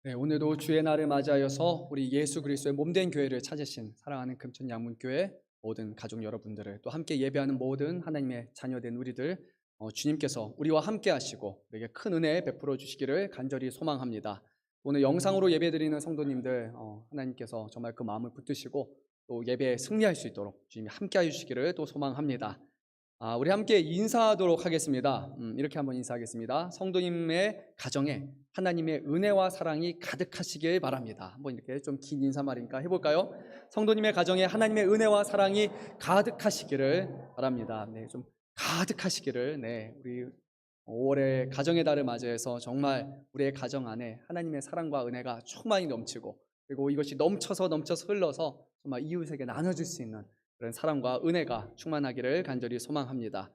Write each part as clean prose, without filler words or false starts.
네, 오늘도 주의 날을 맞이하여서 우리 예수 그리스도의 몸된 교회를 찾으신 사랑하는 금천 양문교회 모든 가족 여러분들을, 또 함께 예배하는 모든 하나님의 자녀된 우리들, 주님께서 우리와 함께 하시고 우리에게 큰 은혜 베풀어 주시기를 간절히 소망합니다. 오늘 영상으로 예배드리는 성도님들, 하나님께서 정말 그 마음을 붙드시고 또 예배에 승리할 수 있도록 주님이 함께 해주시기를 또 소망합니다. 우리 함께 인사하도록 하겠습니다. 이렇게 한번 인사하겠습니다. 성도님의 가정에 하나님의 은혜와 사랑이 가득하시길 바랍니다. 한번 이렇게 좀 긴 인사말인가 해볼까요? 성도님의 가정에 하나님의 은혜와 사랑이 가득하시기를 바랍니다. 네, 좀 가득하시기를. 네, 우리 5월에 가정의 달을 맞이해서 정말 우리의 가정 안에 하나님의 사랑과 은혜가 충만히 넘치고, 그리고 이것이 넘쳐서 흘러서 정말 이웃에게 나눠줄 수 있는 그런 사랑과 은혜가 충만하기를 간절히 소망합니다.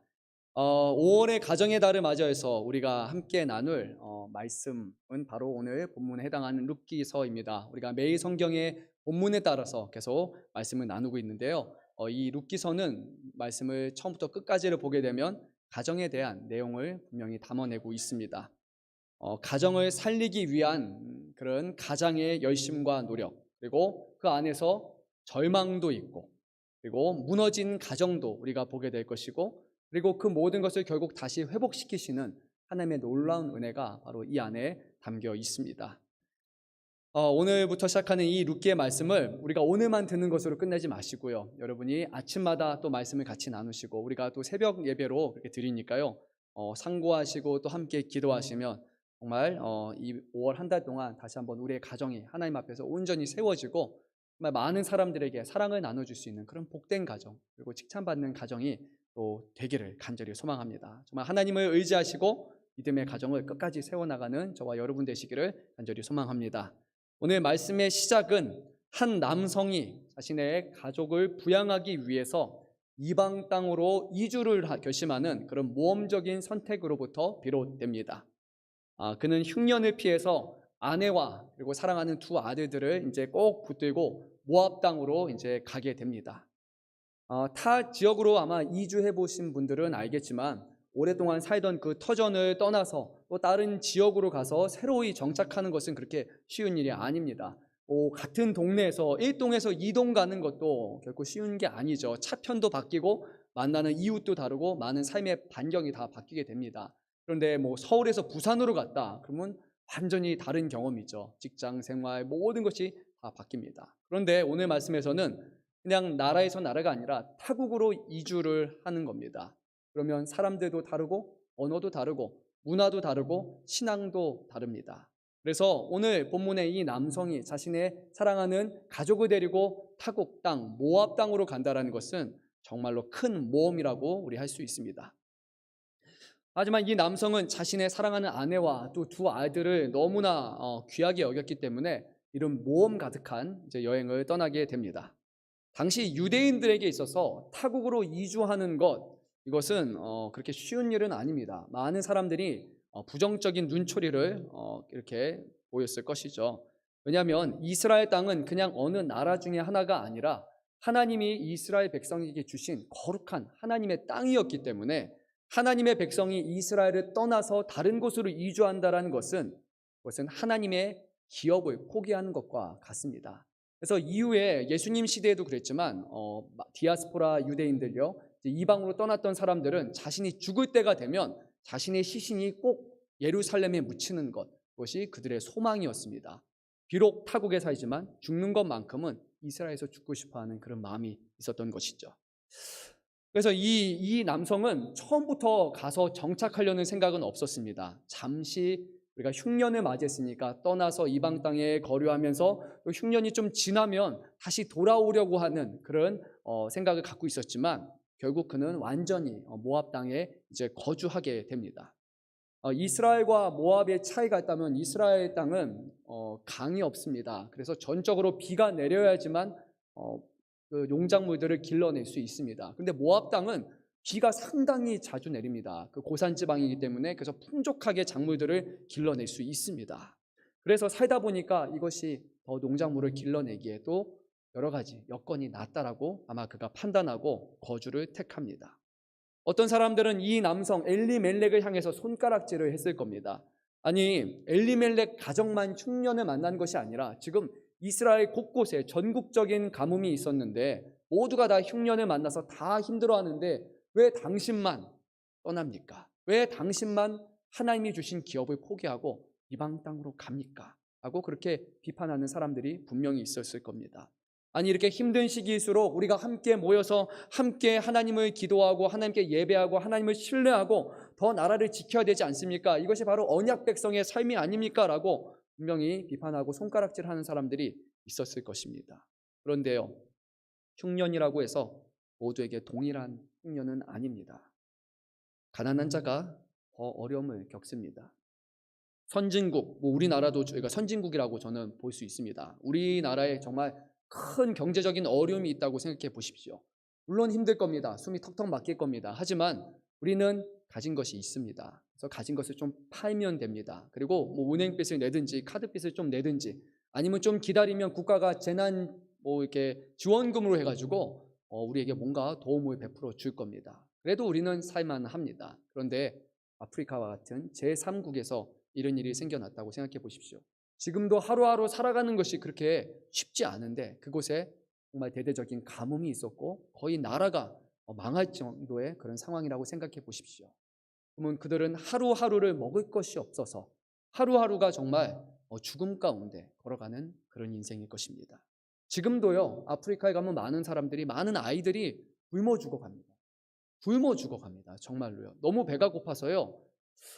5월의 가정의 달을 맞이해서 우리가 함께 나눌 말씀은 바로 오늘 본문에 해당하는 룻기서입니다. 우리가 매일 성경의 본문에 따라서 계속 말씀을 나누고 있는데요. 이 룻기서는 말씀을 처음부터 끝까지를 보게 되면 가정에 대한 내용을 분명히 담아내고 있습니다. 가정을 살리기 위한 그런 가장의 열심과 노력, 그리고 그 안에서 절망도 있고, 그리고 무너진 가정도 우리가 보게 될 것이고, 그리고 그 모든 것을 결국 다시 회복시키시는 하나님의 놀라운 은혜가 바로 이 안에 담겨 있습니다. 오늘부터 시작하는 이 룻기의 말씀을 우리가 오늘만 듣는 것으로 끝내지 마시고요, 여러분이 아침마다 또 말씀을 같이 나누시고, 우리가 또 새벽 예배로 그렇게 드리니까요, 상고하시고 또 함께 기도하시면 정말 이 5월 한 달 동안 다시 한번 우리의 가정이 하나님 앞에서 온전히 세워지고, 정말 많은 사람들에게 사랑을 나눠줄 수 있는 그런 복된 가정, 그리고 칭찬받는 가정이 또 되기를 간절히 소망합니다. 정말 하나님을 의지하시고 믿음의 가정을 끝까지 세워나가는 저와 여러분 되시기를 간절히 소망합니다. 오늘 말씀의 시작은 한 남성이 자신의 가족을 부양하기 위해서 이방 땅으로 이주를 결심하는 그런 모험적인 선택으로부터 비롯됩니다. 그는 흉년을 피해서 아내와 그리고 사랑하는 두 아들들을 이제 꼭 붙들고 모압 땅으로 이제 가게 됩니다. 타 지역으로 아마 이주해 보신 분들은 알겠지만, 오랫동안 살던 그 터전을 떠나서 또 다른 지역으로 가서 새로이 정착하는 것은 그렇게 쉬운 일이 아닙니다. 같은 동네에서 1동에서 2동 가는 것도 결코 쉬운 게 아니죠. 차편도 바뀌고 만나는 이웃도 다르고 많은 삶의 반경이 다 바뀌게 됩니다. 그런데 서울에서 부산으로 갔다 그러면 완전히 다른 경험이죠. 직장 생활 모든 것이 다 바뀝니다. 그런데 오늘 말씀에서는 그냥 나라에서 나라가 아니라 타국으로 이주를 하는 겁니다. 그러면 사람들도 다르고 언어도 다르고 문화도 다르고 신앙도 다릅니다. 그래서 오늘 본문의 이 남성이 자신의 사랑하는 가족을 데리고 타국 땅 모압 땅으로 간다라는 것은 정말로 큰 모험이라고 우리 할 수 있습니다. 하지만 이 남성은 자신의 사랑하는 아내와 또 두 아이들을 너무나 귀하게 여겼기 때문에 이런 모험 가득한 이제 여행을 떠나게 됩니다. 당시 유대인들에게 있어서 타국으로 이주하는 이것은 그렇게 쉬운 일은 아닙니다. 많은 사람들이 부정적인 눈초리를 이렇게 보였을 것이죠. 왜냐하면 이스라엘 땅은 그냥 어느 나라 중에 하나가 아니라 하나님이 이스라엘 백성에게 주신 거룩한 하나님의 땅이었기 때문에, 하나님의 백성이 이스라엘을 떠나서 다른 곳으로 이주한다는 것은 그것은 하나님의 기업을 포기하는 것과 같습니다. 그래서 이후에 예수님 시대에도 그랬지만 디아스포라 유대인들요, 이방으로 떠났던 사람들은 자신이 죽을 때가 되면 자신의 시신이 꼭 예루살렘에 묻히는 그것이 그들의 소망이었습니다. 비록 타국에 살지만 죽는 것만큼은 이스라엘에서 죽고 싶어하는 그런 마음이 있었던 것이죠. 그래서 이 남성은 처음부터 가서 정착하려는 생각은 없었습니다. 잠시 우리가 흉년을 맞이했으니까 떠나서 이방 땅에 거류하면서 또 흉년이 좀 지나면 다시 돌아오려고 하는 그런 생각을 갖고 있었지만, 결국 그는 완전히 모압 땅에 이제 거주하게 됩니다. 이스라엘과 모압의 차이가 있다면 이스라엘 땅은 강이 없습니다. 그래서 전적으로 비가 내려야지만 그 농작물들을 길러낼 수 있습니다. 근데 모압 땅은 비가 상당히 자주 내립니다. 그 고산 지방이기 때문에, 그래서 풍족하게 작물들을 길러낼 수 있습니다. 그래서 살다 보니까 이것이 더 농작물을 길러내기에도 여러 가지 여건이 낫다라고 아마 그가 판단하고 거주를 택합니다. 어떤 사람들은 이 남성 엘리멜렉을 향해서 손가락질을 했을 겁니다. 아니, 엘리멜렉 가정만 흉년을 만난 것이 아니라 지금 이스라엘 곳곳에 전국적인 가뭄이 있었는데 모두가 다 흉년을 만나서 다 힘들어하는데 왜 당신만 떠납니까? 왜 당신만 하나님이 주신 기업을 포기하고 이방 땅으로 갑니까? 하고 그렇게 비판하는 사람들이 분명히 있었을 겁니다. 아니, 이렇게 힘든 시기일수록 우리가 함께 모여서 함께 하나님을 기도하고 하나님께 예배하고 하나님을 신뢰하고 더 나라를 지켜야 되지 않습니까? 이것이 바로 언약 백성의 삶이 아닙니까? 라고 분명히 비판하고 손가락질하는 사람들이 있었을 것입니다. 그런데요, 흉년이라고 해서 모두에게 동일한 흉년은 아닙니다. 가난한 자가 더 어려움을 겪습니다. 선진국, 우리나라도 저희가 선진국이라고 저는 볼 수 있습니다. 우리나라에 정말 큰 경제적인 어려움이 있다고 생각해 보십시오. 물론 힘들 겁니다. 숨이 턱턱 막힐 겁니다. 하지만 우리는 가진 것이 있습니다. 그래서 가진 것을 좀 팔면 됩니다. 그리고 은행빚을 내든지 카드빚을 좀 내든지 아니면 좀 기다리면 국가가 재난 이렇게 지원금으로 해가지고 우리에게 뭔가 도움을 베풀어 줄 겁니다. 그래도 우리는 살만 합니다. 그런데 아프리카와 같은 제3국에서 이런 일이 생겨났다고 생각해 보십시오. 지금도 하루하루 살아가는 것이 그렇게 쉽지 않은데 그곳에 정말 대대적인 가뭄이 있었고 거의 나라가 망할 정도의 그런 상황이라고 생각해 보십시오. 그러면 그들은 하루하루를 먹을 것이 없어서 하루하루가 정말 죽음 가운데 걸어가는 그런 인생일 것입니다. 지금도요, 아프리카에 가면 많은 사람들이, 많은 아이들이 굶어 죽어갑니다. 굶어 죽어갑니다. 정말로요. 너무 배가 고파서요,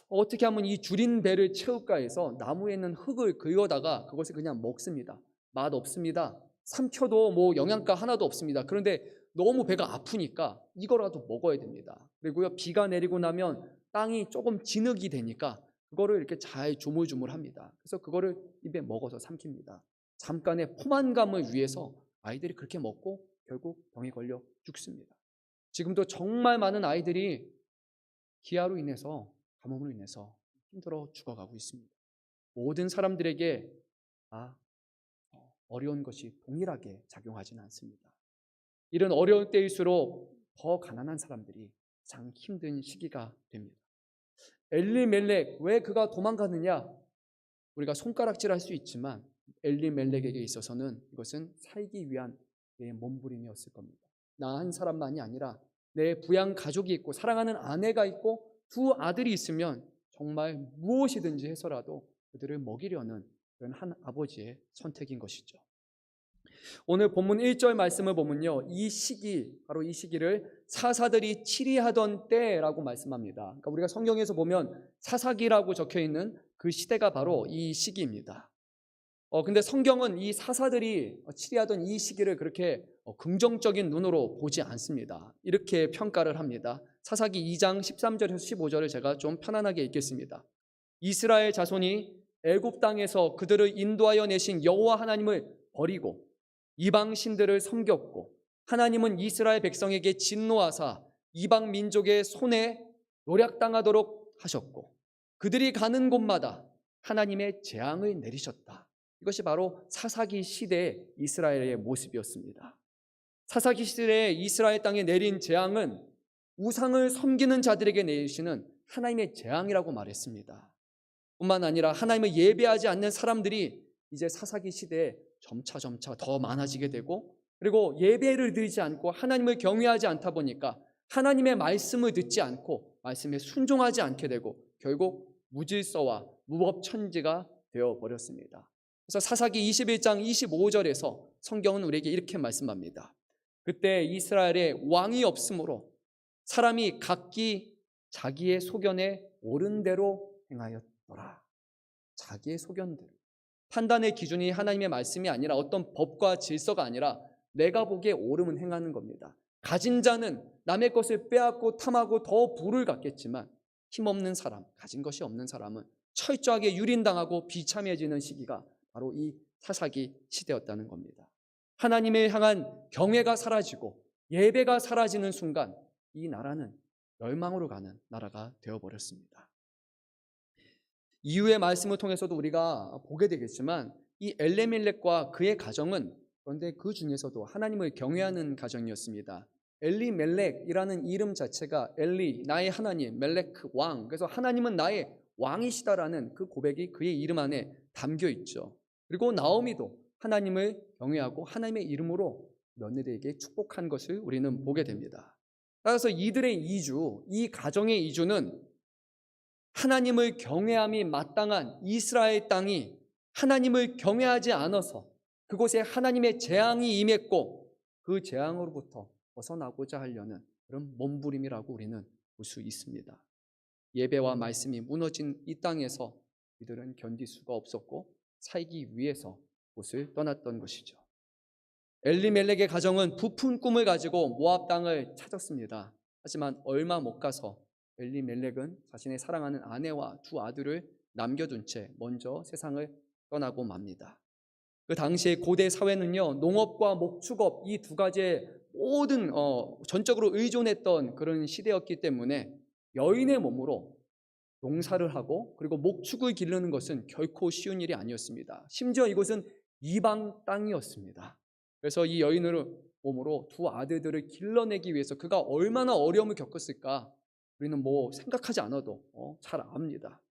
어떻게 하면 이 줄인 배를 채울까 해서 나무에 있는 흙을 긁어다가 그것을 그냥 먹습니다. 맛 없습니다. 삼켜도 영양가 하나도 없습니다. 그런데 너무 배가 아프니까 이거라도 먹어야 됩니다. 그리고요, 비가 내리고 나면 땅이 조금 진흙이 되니까 그거를 이렇게 잘 조물조물합니다. 그래서 그거를 입에 먹어서 삼킵니다. 잠깐의 포만감을 위해서 아이들이 그렇게 먹고 결국 병에 걸려 죽습니다. 지금도 정말 많은 아이들이 기아로 인해서, 가뭄으로 인해서 힘들어 죽어가고 있습니다. 모든 사람들에게 어려운 것이 동일하게 작용하지는 않습니다. 이런 어려울 때일수록 더 가난한 사람들이 가장 힘든 시기가 됩니다. 엘리멜렉, 왜 그가 도망가느냐? 우리가 손가락질할 수 있지만 엘리멜렉에게 있어서는 이것은 살기 위한 그의 몸부림이었을 겁니다. 나 한 사람만이 아니라 내 부양 가족이 있고 사랑하는 아내가 있고 두 아들이 있으면 정말 무엇이든지 해서라도 그들을 먹이려는 그런 한 아버지의 선택인 것이죠. 오늘 본문 1절 말씀을 보면요, 이 시기, 바로 이 시기를 사사들이 치리하던 때라고 말씀합니다. 그러니까 우리가 성경에서 보면 사사기라고 적혀있는 그 시대가 바로 이 시기입니다. 근데 성경은 이 사사들이 치리하던 이 시기를 그렇게 긍정적인 눈으로 보지 않습니다. 이렇게 평가를 합니다. 사사기 2장 13절에서 15절을 제가 좀 편안하게 읽겠습니다. 이스라엘 자손이 애굽 땅에서 그들을 인도하여 내신 여호와 하나님을 버리고 이방 신들을 섬겼고 하나님은 이스라엘 백성에게 진노하사 이방 민족의 손에 노략당하도록 하셨고 그들이 가는 곳마다 하나님의 재앙을 내리셨다. 이것이 바로 사사기 시대의 이스라엘의 모습이었습니다. 사사기 시대에 이스라엘 땅에 내린 재앙은 우상을 섬기는 자들에게 내리시는 하나님의 재앙이라고 말했습니다. 뿐만 아니라 하나님을 예배하지 않는 사람들이 이제 사사기 시대에 점차 더 많아지게 되고, 그리고 예배를 드리지 않고 하나님을 경외하지 않다 보니까 하나님의 말씀을 듣지 않고 말씀에 순종하지 않게 되고 결국 무질서와 무법천지가 되어버렸습니다. 그래서 사사기 21장 25절에서 성경은 우리에게 이렇게 말씀합니다. 그때 이스라엘에 왕이 없으므로 사람이 각기 자기의 소견에 옳은 대로 행하였더라. 자기의 소견대로. 판단의 기준이 하나님의 말씀이 아니라 어떤 법과 질서가 아니라 내가 보기에 옳음은 행하는 겁니다. 가진 자는 남의 것을 빼앗고 탐하고 더 부를 갖겠지만 힘없는 사람, 가진 것이 없는 사람은 철저하게 유린당하고 비참해지는 시기가 바로 이 사사기 시대였다는 겁니다. 하나님을 향한 경외가 사라지고 예배가 사라지는 순간 이 나라는 멸망으로 가는 나라가 되어버렸습니다. 이후의 말씀을 통해서도 우리가 보게 되겠지만 이 엘리멜렉과 그의 가정은, 그런데 그 중에서도 하나님을 경외하는 가정이었습니다. 엘리멜렉이라는 이름 자체가 엘리, 나의 하나님, 멜렉, 왕. 그래서 하나님은 나의 왕이시다라는 그 고백이 그의 이름 안에 담겨 있죠. 그리고 나오미도 하나님을 경외하고 하나님의 이름으로 며느리에게 축복한 것을 우리는 보게 됩니다. 따라서 이들의 이주, 이 가정의 이주는 하나님을 경외함이 마땅한 이스라엘 땅이 하나님을 경외하지 않아서 그곳에 하나님의 재앙이 임했고 그 재앙으로부터 벗어나고자 하려는 그런 몸부림이라고 우리는 볼 수 있습니다. 예배와 말씀이 무너진 이 땅에서 이들은 견딜 수가 없었고 살기 위해서 곳을 떠났던 것이죠. 엘리멜렉의 가정은 부푼 꿈을 가지고 모압 땅을 찾았습니다. 하지만 얼마 못 가서 엘리멜렉은 자신의 사랑하는 아내와 두 아들을 남겨둔 채 먼저 세상을 떠나고 맙니다. 그 당시의 고대 사회는요, 농업과 목축업 이 두 가지의 모든 전적으로 의존했던 그런 시대였기 때문에 여인의 몸으로 농사를 하고 그리고 목축을 기르는 것은 결코 쉬운 일이 아니었습니다. 심지어 이곳은 이방 땅이었습니다. 그래서 이 여인의 몸으로 두 아들들을 길러내기 위해서 그가 얼마나 어려움을 겪었을까 우리는 뭐 생각하지 않아도 잘 압니다.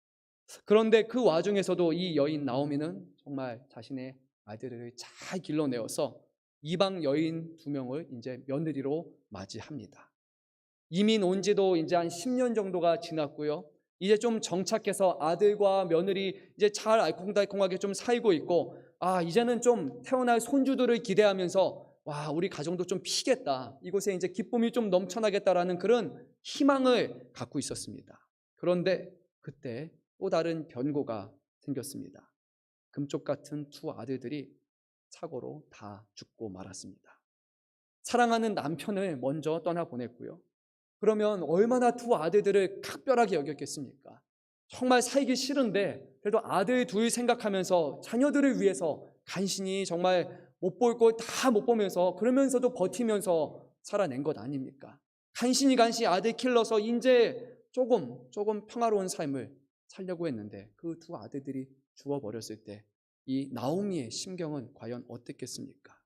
그런데 그 와중에서도 이 여인 나오미는 정말 자신의 아들을 잘 길러내어서 이방 여인 2명을 이제 며느리로 맞이합니다. 이민 온 지도 이제 한 10년 정도가 지났고요. 이제 좀 정착해서 아들과 며느리 이제 잘 알콩달콩하게 좀 살고 있고, 이제는 좀 태어날 손주들을 기대하면서 우리 가정도 좀 피겠다. 이곳에 이제 기쁨이 좀 넘쳐나겠다라는 그런 희망을 갖고 있었습니다. 그런데 그때 또 다른 변고가 생겼습니다. 금쪽 같은 두 아들들이 사고로 다 죽고 말았습니다. 사랑하는 남편을 먼저 떠나보냈고요. 그러면 얼마나 두 아들들을 각별하게 여겼겠습니까? 정말 살기 싫은데 그래도 아들 둘 생각하면서 자녀들을 위해서 간신히 정말 못 볼 걸 다 못 보면서 그러면서도 버티면서 살아낸 것 아닙니까? 간신히 아들 길러서 이제 조금 평화로운 삶을 살려고 했는데 그 두 아들들이 죽어버렸을 때 이 나오미의 심경은 과연 어땠겠습니까?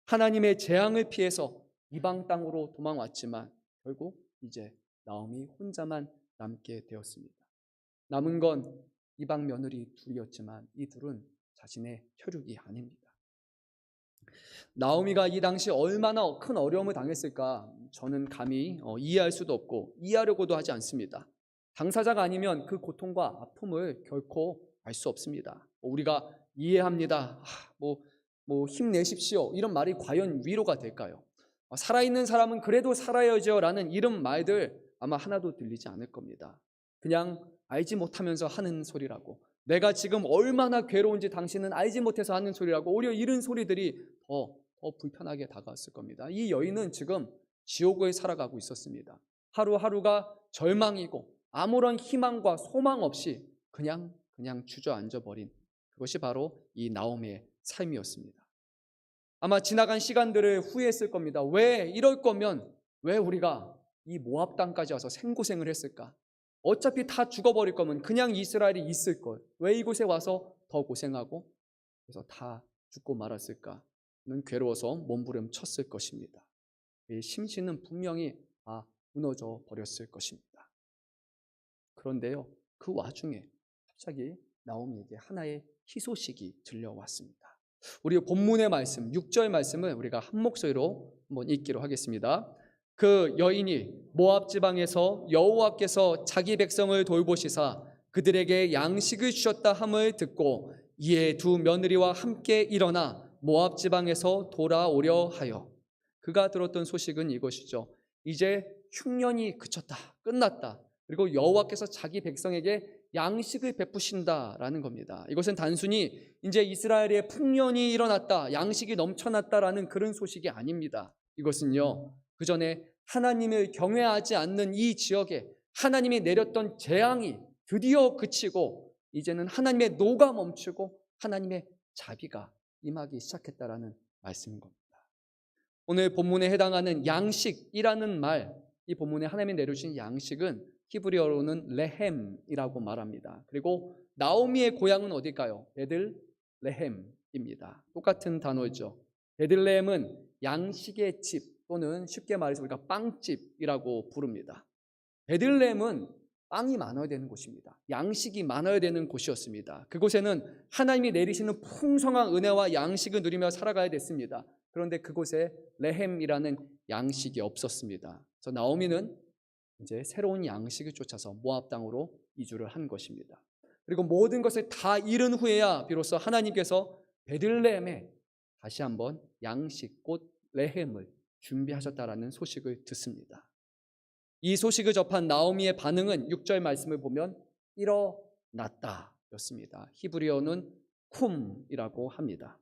하나님의 재앙을 피해서 이방 땅으로 도망왔지만 결국 이제 나오미 혼자만 남게 되었습니다. 남은 건 이방 며느리 둘이었지만 이 둘은 자신의 혈육이 아닙니다. 나오미가 이 당시 얼마나 큰 어려움을 당했을까 저는 감히 이해할 수도 없고 이해하려고도 하지 않습니다. 당사자가 아니면 그 고통과 아픔을 결코 알 수 없습니다. 우리가 이해합니다. 힘내십시오. 이런 말이 과연 위로가 될까요? 살아있는 사람은 그래도 살아야죠 라는 이런 말들 아마 하나도 들리지 않을 겁니다. 그냥 알지 못하면서 하는 소리라고, 내가 지금 얼마나 괴로운지 당신은 알지 못해서 하는 소리라고, 오히려 이런 소리들이 더 불편하게 다가왔을 겁니다. 이 여인은 지금 지옥을 살아가고 있었습니다. 하루하루가 절망이고 아무런 희망과 소망 없이 그냥 주저앉아버린 그것이 바로 이 나오미의 삶이었습니다. 아마 지나간 시간들을 후회했을 겁니다. 왜 이럴 거면 왜 우리가 이 모압 땅까지 와서 생고생을 했을까? 어차피 다 죽어버릴 거면 그냥 이스라엘이 있을 걸. 왜 이곳에 와서 더 고생하고 그래서 다 죽고 말았을까? 는 괴로워서 몸부림 쳤을 것입니다. 이 심신은 분명히 무너져 버렸을 것입니다. 그런데요, 그 와중에 갑자기 나오미에게 하나의 희소식이 들려왔습니다. 우리 본문의 말씀 6절 말씀을 우리가 한 목소리로 한번 읽기로 하겠습니다. 그 여인이 모압 지방에서 여호와께서 자기 백성을 돌보시사 그들에게 양식을 주셨다 함을 듣고 이에 두 며느리와 함께 일어나 모압 지방에서 돌아오려 하여. 그가 들었던 소식은 이것이죠. 이제 흉년이 그쳤다, 끝났다. 그리고 여호와께서 자기 백성에게 양식을 베푸신다라는 겁니다. 이것은 단순히 이제 이스라엘에 풍년이 일어났다, 양식이 넘쳐났다라는 그런 소식이 아닙니다. 이것은요, 그 전에 하나님을 경외하지 않는 이 지역에 하나님이 내렸던 재앙이 드디어 그치고 이제는 하나님의 노가 멈추고 하나님의 자비가 임하기 시작했다라는 말씀인 겁니다. 오늘 본문에 해당하는 양식이라는 말, 이 본문에 하나님이 내려주신 양식은 히브리어로는 레헴이라고 말합니다. 그리고 나오미의 고향은 어딜까요? 베들레헴입니다. 똑같은 단어죠. 베들레헴은 양식의 집 또는 쉽게 말해서 우리가 빵집이라고 부릅니다. 베들레헴은 빵이 많아야 되는 곳입니다. 양식이 많아야 되는 곳이었습니다. 그곳에는 하나님이 내리시는 풍성한 은혜와 양식을 누리며 살아가야 됐습니다. 그런데 그곳에 레헴이라는 양식이 없었습니다. 그래서 나오미는 이제 새로운 양식을 쫓아서 모압 땅으로 이주를 한 것입니다. 그리고 모든 것을 다 잃은 후에야 비로소 하나님께서 베들레헴에 다시 한번 양식 곧 레헴을 준비하셨다라는 소식을 듣습니다. 이 소식을 접한 나오미의 반응은 6절 말씀을 보면 일어났다 였습니다. 히브리어는 쿰이라고 합니다.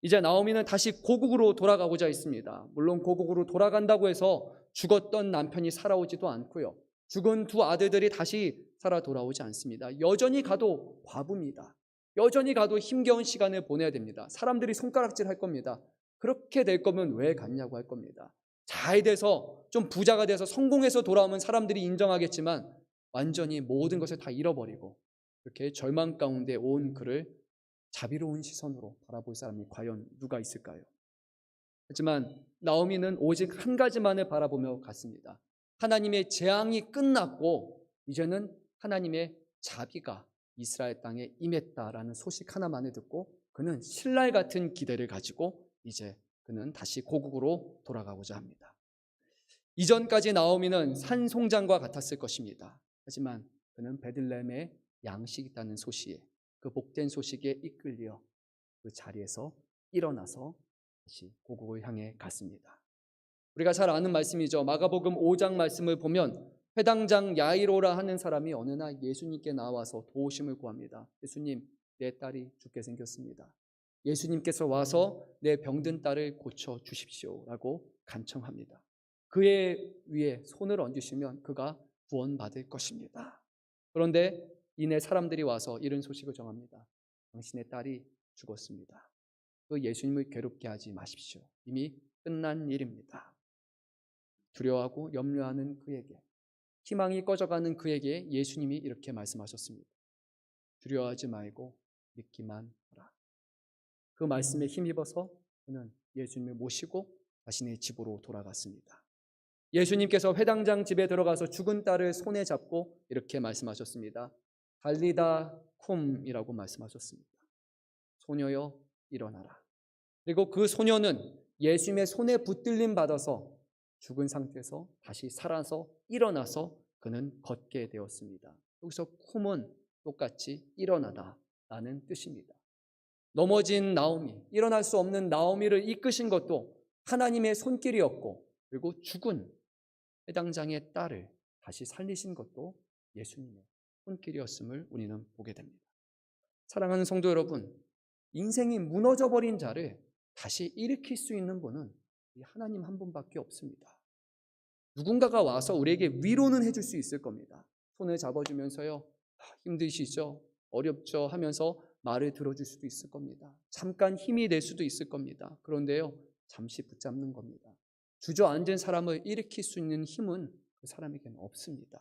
이제 나오미는 다시 고국으로 돌아가고자 했습니다. 물론 고국으로 돌아간다고 해서 죽었던 남편이 살아오지도 않고요. 죽은 두 아들들이 다시 살아 돌아오지 않습니다. 여전히 가도 과부입니다. 여전히 가도 힘겨운 시간을 보내야 됩니다. 사람들이 손가락질 할 겁니다. 그렇게 될 거면 왜 갔냐고 할 겁니다. 잘 돼서 좀 부자가 돼서 성공해서 돌아오면 사람들이 인정하겠지만 완전히 모든 것을 다 잃어버리고 이렇게 절망 가운데 온 그를 자비로운 시선으로 바라볼 사람이 과연 누가 있을까요? 하지만 나오미는 오직 한 가지만을 바라보며 갔습니다. 하나님의 재앙이 끝났고 이제는 하나님의 자비가 이스라엘 땅에 임했다라는 소식 하나만을 듣고 그는 신랄 같은 기대를 가지고 이제 그는 다시 고국으로 돌아가고자 합니다. 이전까지 나오미는 산송장과 같았을 것입니다. 하지만 그는 베들레헴에 양식이 있다는 소식에 그 복된 소식에 이끌려 그 자리에서 일어나서 다시 고국을 향해 갔습니다. 우리가 잘 아는 말씀이죠. 마가복음 5장 말씀을 보면 회당장 야이로라 하는 사람이 어느 날 예수님께 나와서 도우심을 구합니다. 예수님, 내 딸이 죽게 생겼습니다. 예수님께서 와서 내 병든 딸을 고쳐 주십시오라고 간청합니다. 그의 위에 손을 얹으시면 그가 구원받을 것입니다. 그런데 이내 사람들이 와서 이런 소식을 전합니다. 당신의 딸이 죽었습니다. 그 예수님을 괴롭게 하지 마십시오. 이미 끝난 일입니다. 두려워하고 염려하는 그에게, 희망이 꺼져가는 그에게 예수님이 이렇게 말씀하셨습니다. 두려워하지 말고 믿기만 하라. 그 말씀에 힘입어서 그는 예수님을 모시고 자신의 집으로 돌아갔습니다. 예수님께서 회당장 집에 들어가서 죽은 딸을 손에 잡고 이렇게 말씀하셨습니다. 달리다 쿰이라고 말씀하셨습니다. 소녀여 일어나라. 그리고 그 소녀는 예수님의 손에 붙들림 받아서 죽은 상태에서 다시 살아서 일어나서 그는 걷게 되었습니다. 여기서 쿰은 똑같이 일어나다라는 뜻입니다. 넘어진 나오미, 일어날 수 없는 나오미를 이끄신 것도 하나님의 손길이었고 그리고 죽은 회당장의 딸을 다시 살리신 것도 예수님의 손길이었음을 우리는 보게 됩니다. 사랑하는 성도 여러분, 인생이 무너져버린 자를 다시 일으킬 수 있는 분은 하나님 한 분밖에 없습니다. 누군가가 와서 우리에게 위로는 해줄 수 있을 겁니다. 손을 잡아주면서요, 힘드시죠? 어렵죠? 하면서 말을 들어줄 수도 있을 겁니다. 잠깐 힘이 될 수도 있을 겁니다. 그런데요, 잠시 붙잡는 겁니다. 주저앉은 사람을 일으킬 수 있는 힘은 그 사람에게는 없습니다.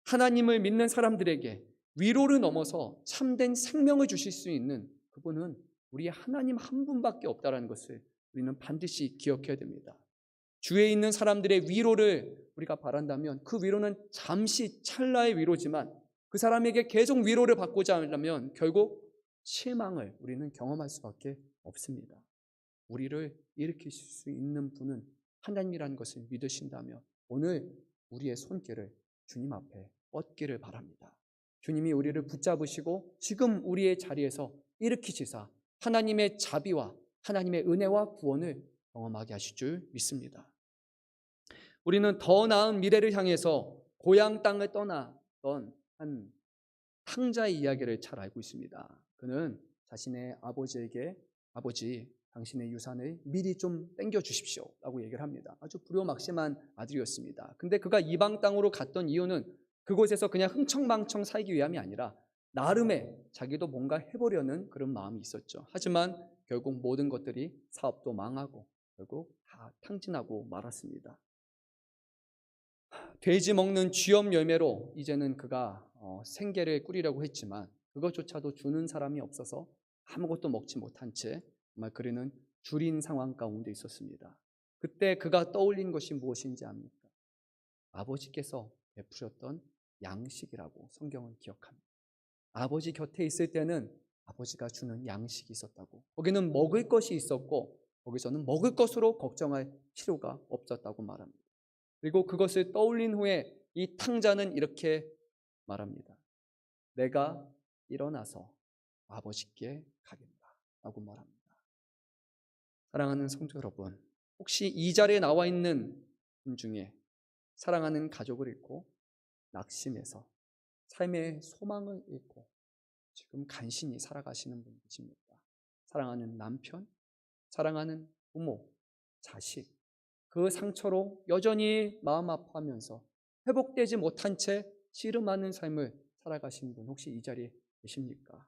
하나님을 믿는 사람들에게 위로를 넘어서 참된 생명을 주실 수 있는 그분은 우리 하나님 한 분밖에 없다는 것을 우리는 반드시 기억해야 됩니다. 주위에 있는 사람들의 위로를 우리가 바란다면 그 위로는 잠시 찰나의 위로지만 그 사람에게 계속 위로를 받고자 하려면 결국 실망을 우리는 경험할 수밖에 없습니다. 우리를 일으키실 수 있는 분은 하나님이라는 것을 믿으신다면 오늘 우리의 손길을 주님 앞에 뻗기를 바랍니다. 주님이 우리를 붙잡으시고 지금 우리의 자리에서 일으키시사 하나님의 자비와 하나님의 은혜와 구원을 경험하게 하실 줄 믿습니다. 우리는 더 나은 미래를 향해서 고향 땅을 떠났던 한 탕자의 이야기를 잘 알고 있습니다. 그는 자신의 아버지에게 아버지, 당신의 유산을 미리 좀 땡겨주십시오 라고 얘기를 합니다. 아주 불효막심한 아들이었습니다. 근데 그가 이방 땅으로 갔던 이유는 그곳에서 그냥 흥청망청 살기 위함이 아니라 나름의 자기도 뭔가 해보려는 그런 마음이 있었죠. 하지만 결국 모든 것들이 사업도 망하고 결국 다 탕진하고 말았습니다. 돼지 먹는 쥐염 열매로 이제는 그가 생계를 꾸리려고 했지만 그것조차도 주는 사람이 없어서 아무것도 먹지 못한 채 정말 그는 줄인 상황 가운데 있었습니다. 그때 그가 떠올린 것이 무엇인지 압니까? 아버지께서 베푸셨던 양식이라고 성경은 기억합니다. 아버지 곁에 있을 때는 아버지가 주는 양식이 있었다고, 거기는 먹을 것이 있었고 거기서는 먹을 것으로 걱정할 필요가 없었다고 말합니다. 그리고 그것을 떠올린 후에 이 탕자는 이렇게 말합니다. 내가 일어나서 아버지께 가겠다 라고 말합니다. 사랑하는 성도 여러분, 혹시 이 자리에 나와 있는 분 중에 사랑하는 가족을 잃고 낙심해서 삶의 소망을 잃고 지금 간신히 살아가시는 분 계십니까? 사랑하는 남편, 사랑하는 부모, 자식, 그 상처로 여전히 마음 아파하면서 회복되지 못한 채 씨름하는 삶을 살아가시는 분 혹시 이 자리에 계십니까?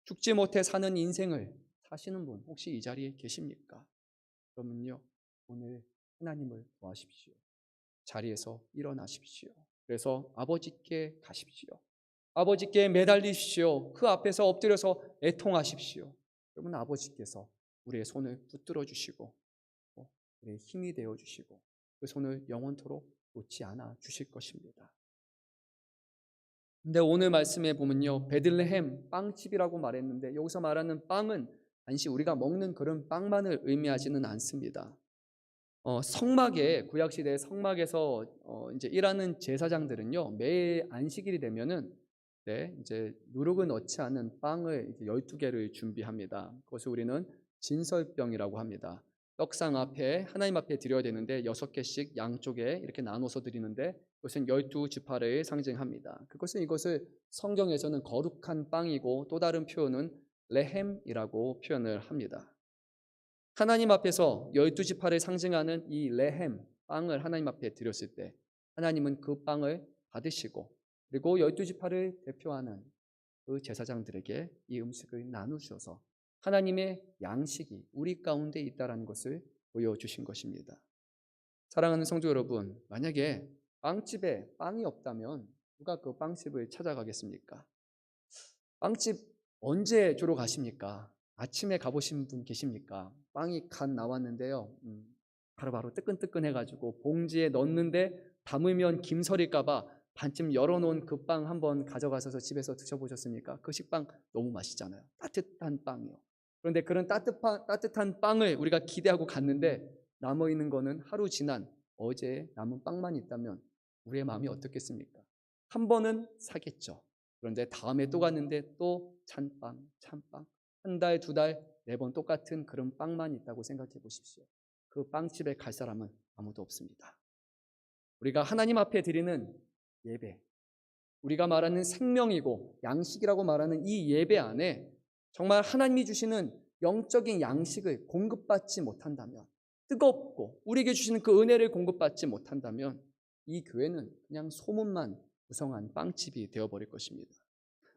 죽지 못해 사는 인생을 사시는 분 혹시 이 자리에 계십니까? 그러면요, 오늘 하나님을 구하십시오. 자리에서 일어나십시오. 그래서 아버지께 가십시오. 아버지께 매달리십시오. 그 앞에서 엎드려서 애통하십시오. 그러면 아버지께서 우리의 손을 붙들어 주시고 우리의 힘이 되어 주시고 그 손을 영원토록 놓지 않아 주실 것입니다. 근데 오늘 말씀에 보면요, 베들레헴 빵집이라고 말했는데 여기서 말하는 빵은 단지 우리가 먹는 그런 빵만을 의미하지는 않습니다. 성막에, 구약시대 성막에서 이제 일하는 제사장들은요, 매 안식일이 되면은 이제 누룩을 넣지 않은 빵을 12개를 준비합니다. 그것을 우리는 진설병이라고 합니다. 떡상 앞에, 하나님 앞에 드려야 되는데 6개씩 양쪽에 이렇게 나눠서 드리는데 그것은 12지파를 상징합니다. 이것을 성경에서는 거룩한 빵이고 또 다른 표현은 레헴이라고 표현을 합니다. 하나님 앞에서 12지파를 상징하는 이 레헴, 빵을 하나님 앞에 드렸을 때 하나님은 그 빵을 받으시고 그리고 12지파를 대표하는 그 제사장들에게 이 음식을 나누셔서 하나님의 양식이 우리 가운데 있다는 것을 보여주신 것입니다. 사랑하는 성도 여러분, 만약에 빵집에 빵이 없다면 누가 그 빵집을 찾아가겠습니까? 빵집 언제 주로 가십니까? 아침에 가보신 분 계십니까? 빵이 갓 나왔는데요, 바로바로 뜨끈뜨끈해가지고 봉지에 넣는데 담으면 김설일까봐 반쯤 열어놓은 그 빵 한번 가져가셔서 집에서 드셔보셨습니까? 그 식빵 너무 맛있잖아요. 따뜻한 빵이요. 그런데 그런 따뜻한 빵을 우리가 기대하고 갔는데 남아있는 거는 하루 지난 어제 남은 빵만 있다면 우리의 마음이 어떻겠습니까? 한 번은 사겠죠. 그런데 다음에 또 갔는데 또 찬빵. 한 달, 2달, 4번 똑같은 그런 빵만 있다고 생각해 보십시오. 그 빵집에 갈 사람은 아무도 없습니다. 우리가 하나님 앞에 드리는 예배, 우리가 말하는 생명이고 양식이라고 말하는 이 예배 안에 정말 하나님이 주시는 영적인 양식을 공급받지 못한다면, 뜨겁고 우리에게 주시는 그 은혜를 공급받지 못한다면 이 교회는 그냥 소문만 구성한 빵집이 되어버릴 것입니다.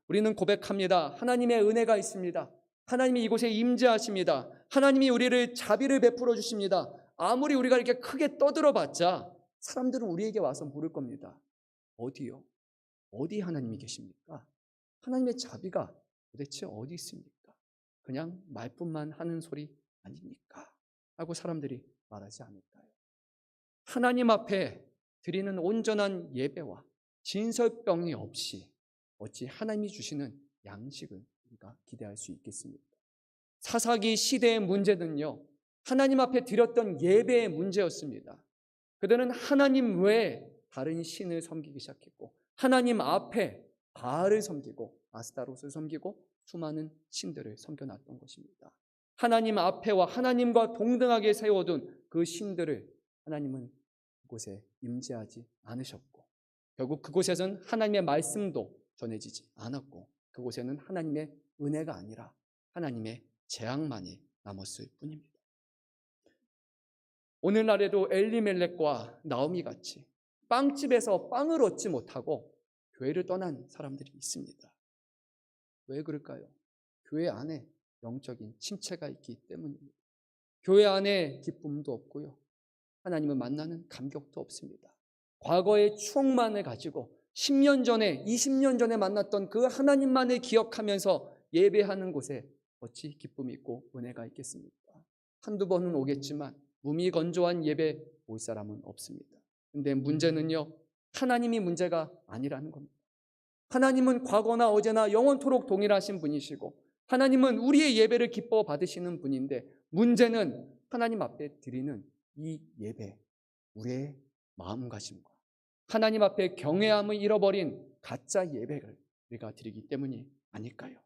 우리는 고백합니다. 하나님의 은혜가 있습니다. 하나님이 이곳에 임재하십니다. 하나님이 우리를 자비를 베풀어 주십니다. 아무리 우리가 이렇게 크게 떠들어봤자 사람들은 우리에게 와서 물을 겁니다. 어디요? 어디 하나님이 계십니까? 하나님의 자비가 도대체 어디 있습니까? 그냥 말뿐만 하는 소리 아닙니까? 하고 사람들이 말하지 않을까요? 하나님 앞에 드리는 온전한 예배와 진설병이 없이 어찌 하나님이 주시는 양식을 우리가 기대할 수 있겠습니까? 사사기 시대의 문제는요, 하나님 앞에 드렸던 예배의 문제였습니다. 그들은 하나님 외에 다른 신을 섬기기 시작했고 하나님 앞에 바알을 섬기고 아스타롯을 섬기고 수많은 신들을 섬겨놨던 것입니다. 하나님 앞에와 하나님과 동등하게 세워둔 그 신들을 하나님은 그곳에 임재하지 않으셨고 결국 그곳에서는 하나님의 말씀도 전해지지 않았고 그곳에는 하나님의 은혜가 아니라 하나님의 재앙만이 남았을 뿐입니다. 오늘날에도 엘리멜렉과 나오미 같이 빵집에서 빵을 얻지 못하고 교회를 떠난 사람들이 있습니다. 왜 그럴까요? 교회 안에 영적인 침체가 있기 때문입니다. 교회 안에 기쁨도 없고요, 하나님을 만나는 감격도 없습니다. 과거의 추억만을 가지고 10년 전에 20년 전에 만났던 그 하나님만을 기억하면서 예배하는 곳에 어찌 기쁨이 있고 은혜가 있겠습니까? 한두 번은 오겠지만 무미건조한 예배 올 사람은 없습니다. 근데 문제는요, 하나님이 문제가 아니라는 겁니다. 하나님은 과거나 어제나 영원토록 동일하신 분이시고 하나님은 우리의 예배를 기뻐 받으시는 분인데 문제는 하나님 앞에 드리는 이 예배, 우리의 마음가짐과 하나님 앞에 경외함을 잃어버린 가짜 예배를 우리가 드리기 때문이 아닐까요?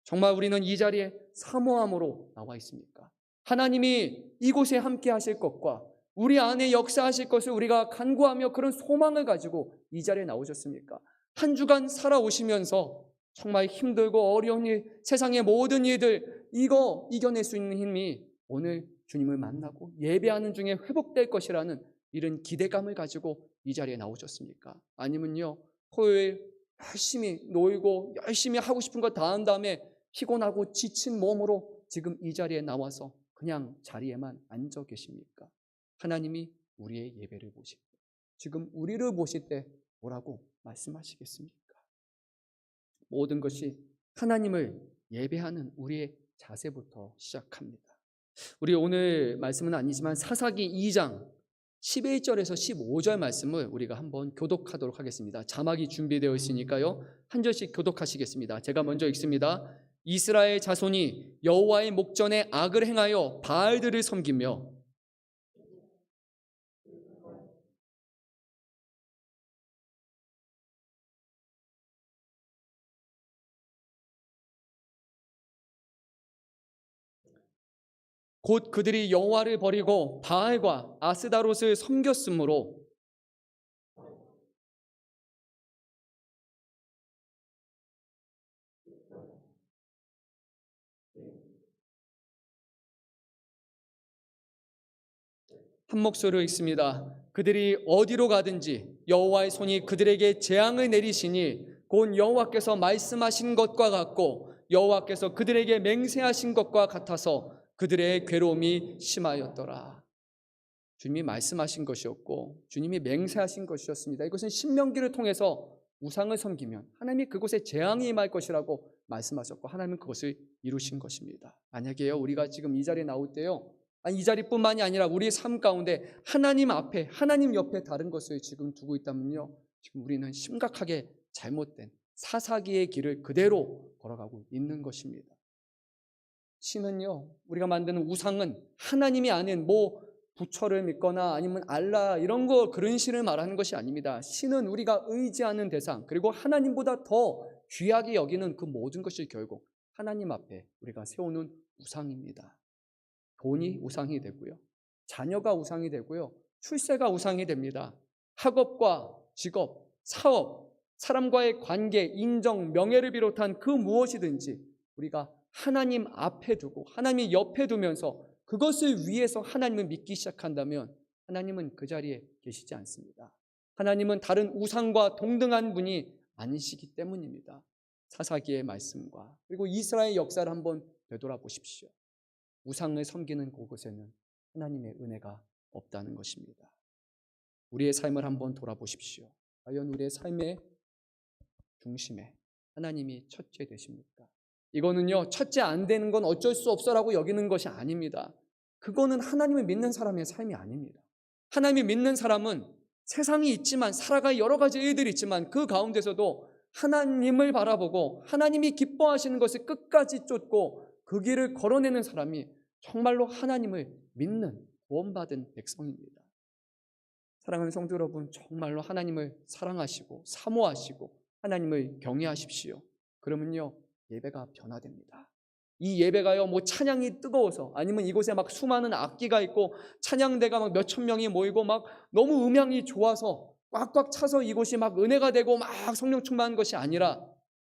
정말 우리는 이 자리에 사모함으로 나와 있습니까? 하나님이 이곳에 함께 하실 것과 우리 안에 역사하실 것을 우리가 간구하며 그런 소망을 가지고 이 자리에 나오셨습니까? 한 주간 살아오시면서 정말 힘들고 어려운 일, 세상의 모든 일들 이거 이겨낼 수 있는 힘이 오늘 주님을 만나고 예배하는 중에 회복될 것이라는 이런 기대감을 가지고 이 자리에 나오셨습니까? 아니면요, 토요일 열심히 놀고 열심히 하고 싶은 거 다 한 다음에 피곤하고 지친 몸으로 지금 이 자리에 나와서 그냥 자리에만 앉아 계십니까? 하나님이 우리의 예배를 보실 때, 지금 우리를 보실 때 뭐라고 말씀하시겠습니까? 모든 것이 하나님을 예배하는 우리의 자세부터 시작합니다. 우리 오늘 말씀은 아니지만 사사기 2장 11절에서 15절 말씀을 우리가 한번 교독하도록 하겠습니다. 자막이 준비되어 있으니까요, 한 절씩 교독하시겠습니다. 제가 먼저 읽습니다. 이스라엘 자손이 여호와의 목전에 악을 행하여 바알들을 섬기며 곧 그들이 여호와를 버리고 바알과 아스다롯을 섬겼으므로 한 목소리로 읽습니다. 그들이 어디로 가든지 여호와의 손이 그들에게 재앙을 내리시니 곧 여호와께서 말씀하신 것과 같고 여호와께서 그들에게 맹세하신 것과 같아서 그들의 괴로움이 심하였더라. 주님이 말씀하신 것이었고 주님이 맹세하신 것이었습니다. 이것은 신명기를 통해서 우상을 섬기면 하나님이 그곳에 재앙이 임할 것이라고 말씀하셨고 하나님은 그것을 이루신 것입니다. 만약에요, 우리가 지금 이 자리에 나올 때요, 이 자리뿐만이 아니라 우리의 삶 가운데 하나님 앞에, 하나님 옆에 다른 것을 지금 두고 있다면요, 지금 우리는 심각하게 잘못된 사사기의 길을 그대로 걸어가고 있는 것입니다. 신은요, 우리가 만드는 우상은 하나님이 아닌 부처를 믿거나 아니면 알라 이런 거 그런 신을 말하는 것이 아닙니다. 신은 우리가 의지하는 대상, 그리고 하나님보다 더 귀하게 여기는 그 모든 것이 결국 하나님 앞에 우리가 세우는 우상입니다. 돈이 우상이 되고요, 자녀가 우상이 되고요, 출세가 우상이 됩니다. 학업과 직업, 사업, 사람과의 관계, 인정, 명예를 비롯한 그 무엇이든지 우리가 하나님 앞에 두고 하나님 옆에 두면서 그것을 위해서 하나님을 믿기 시작한다면 하나님은 그 자리에 계시지 않습니다. 하나님은 다른 우상과 동등한 분이 아니시기 때문입니다. 사사기의 말씀과 그리고 이스라엘 역사를 한번 되돌아보십시오. 우상을 섬기는 그곳에는 하나님의 은혜가 없다는 것입니다. 우리의 삶을 한번 돌아보십시오. 과연 우리의 삶의 중심에 하나님이 첫째 되십니까? 이거는요, 첫째 안 되는 건 어쩔 수 없어라고 여기는 것이 아닙니다. 그거는 하나님을 믿는 사람의 삶이 아닙니다. 하나님을 믿는 사람은 세상이 있지만, 살아갈 여러 가지 일들이 있지만 그 가운데서도 하나님을 바라보고 하나님이 기뻐하시는 것을 끝까지 쫓고 그 길을 걸어내는 사람이 정말로 하나님을 믿는 구원받은 백성입니다. 사랑하는 성도 여러분, 정말로 하나님을 사랑하시고 사모하시고 하나님을 경외하십시오. 그러면요, 예배가 변화됩니다. 이 예배가요, 찬양이 뜨거워서 아니면 이곳에 막 수많은 악기가 있고 찬양대가 막 몇천 명이 모이고 막 너무 음향이 좋아서 꽉꽉 차서 이곳이 막 은혜가 되고 막 성령 충만한 것이 아니라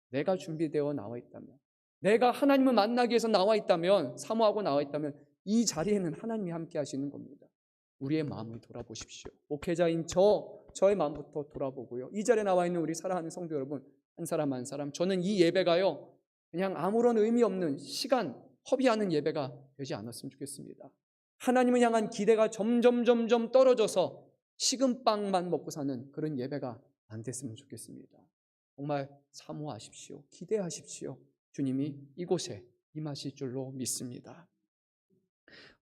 내가 준비되어 나와 있다면, 내가 하나님을 만나기 위해서 나와 있다면, 사모하고 나와 있다면 이 자리에는 하나님이 함께 하시는 겁니다. 우리의 마음을 돌아보십시오. 목회자인 저의 마음부터 돌아보고요, 이 자리에 나와 있는 우리 사랑하는 성도 여러분 한 사람 한 사람, 저는 이 예배가요, 그냥 아무런 의미 없는 시간 허비하는 예배가 되지 않았으면 좋겠습니다. 하나님을 향한 기대가 점점 떨어져서 식은빵만 먹고 사는 그런 예배가 안 됐으면 좋겠습니다. 정말 사모하십시오. 기대하십시오. 주님이 이곳에 임하실 줄로 믿습니다.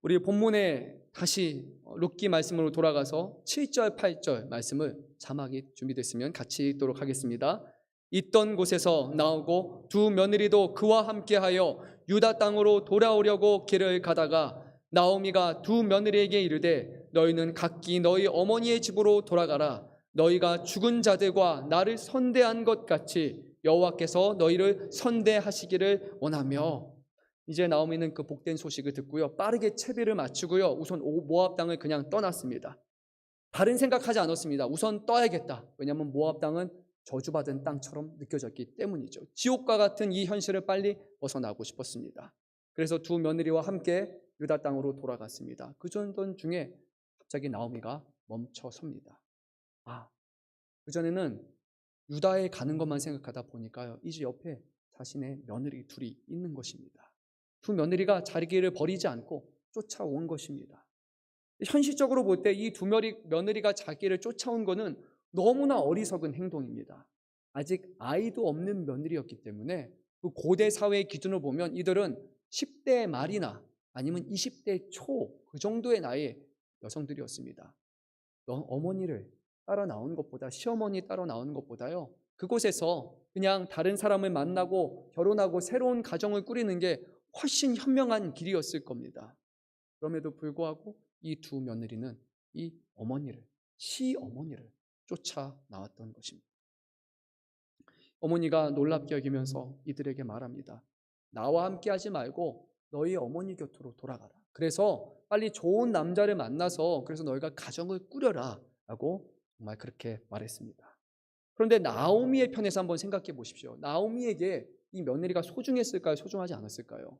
우리 본문에 다시 룻기 말씀으로 돌아가서 7절, 8절 말씀을 자막이 준비됐으면 같이 읽도록 하겠습니다. 있던 곳에서 나오고 두 며느리도 그와 함께하여 유다 땅으로 돌아오려고 길을 가다가 나오미가 두 며느리에게 이르되 너희는 각기 너희 어머니의 집으로 돌아가라. 너희가 죽은 자들과 나를 선대한 것 같이 여호와께서 너희를 선대하시기를 원하며. 이제 나오미는 그 복된 소식을 듣고요, 빠르게 채비를 마치고요, 우선 모압 땅을 그냥 떠났습니다. 다른 생각하지 않았습니다. 우선 떠야겠다. 왜냐하면 모압 땅은 저주받은 땅처럼 느껴졌기 때문이죠. 지옥과 같은 이 현실을 빨리 벗어나고 싶었습니다. 그래서 두 며느리와 함께 유다 땅으로 돌아갔습니다. 그 전던 중에 갑자기 나오미가 멈춰 섭니다. 그전에는 유다에 가는 것만 생각하다 보니까요, 이제 옆에 자신의 며느리 둘이 있는 것입니다. 두 며느리가 자기를 버리지 않고 쫓아온 것입니다. 현실적으로 볼 때 이 두 며느리가 자기를 쫓아온 것은 너무나 어리석은 행동입니다. 아직 아이도 없는 며느리였기 때문에 그 고대 사회의 기준으로 보면 이들은 10대 말이나 아니면 20대 초 그 정도의 나이의 여성들이었습니다. 어머니를 따라 나온 것보다, 시어머니 따라 나온 것보다요, 그곳에서 그냥 다른 사람을 만나고 결혼하고 새로운 가정을 꾸리는 게 훨씬 현명한 길이었을 겁니다. 그럼에도 불구하고 이 두 며느리는 이 어머니를, 시어머니를 쫓아 나왔던 것입니다. 어머니가 놀랍게 여기면서 이들에게 말합니다. 나와 함께 하지 말고 너희 어머니 곁으로 돌아가라. 그래서 빨리 좋은 남자를 만나서 그래서 너희가 가정을 꾸려라 라고 정말 그렇게 말했습니다. 그런데 나오미의 편에서 한번 생각해 보십시오. 나오미에게 이 며느리가 소중했을까요? 소중하지 않았을까요?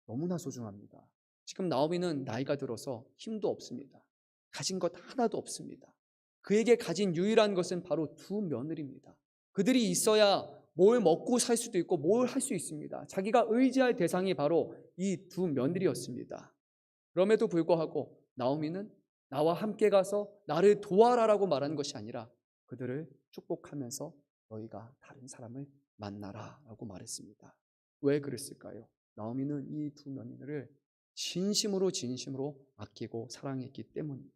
너무나 소중합니다. 지금 나오미는 나이가 들어서 힘도 없습니다. 가진 것 하나도 없습니다. 그에게 가진 유일한 것은 바로 두 며느리입니다. 그들이 있어야 뭘 먹고 살 수도 있고 뭘 할 수 있습니다. 자기가 의지할 대상이 바로 이 두 며느리였습니다. 그럼에도 불구하고 나오미는 나와 함께 가서 나를 도와라라고 말하는 것이 아니라 그들을 축복하면서 너희가 다른 사람을 만나라 라고 말했습니다. 왜 그랬을까요? 나오미는 이 두 며느리를 진심으로 아끼고 사랑했기 때문입니다.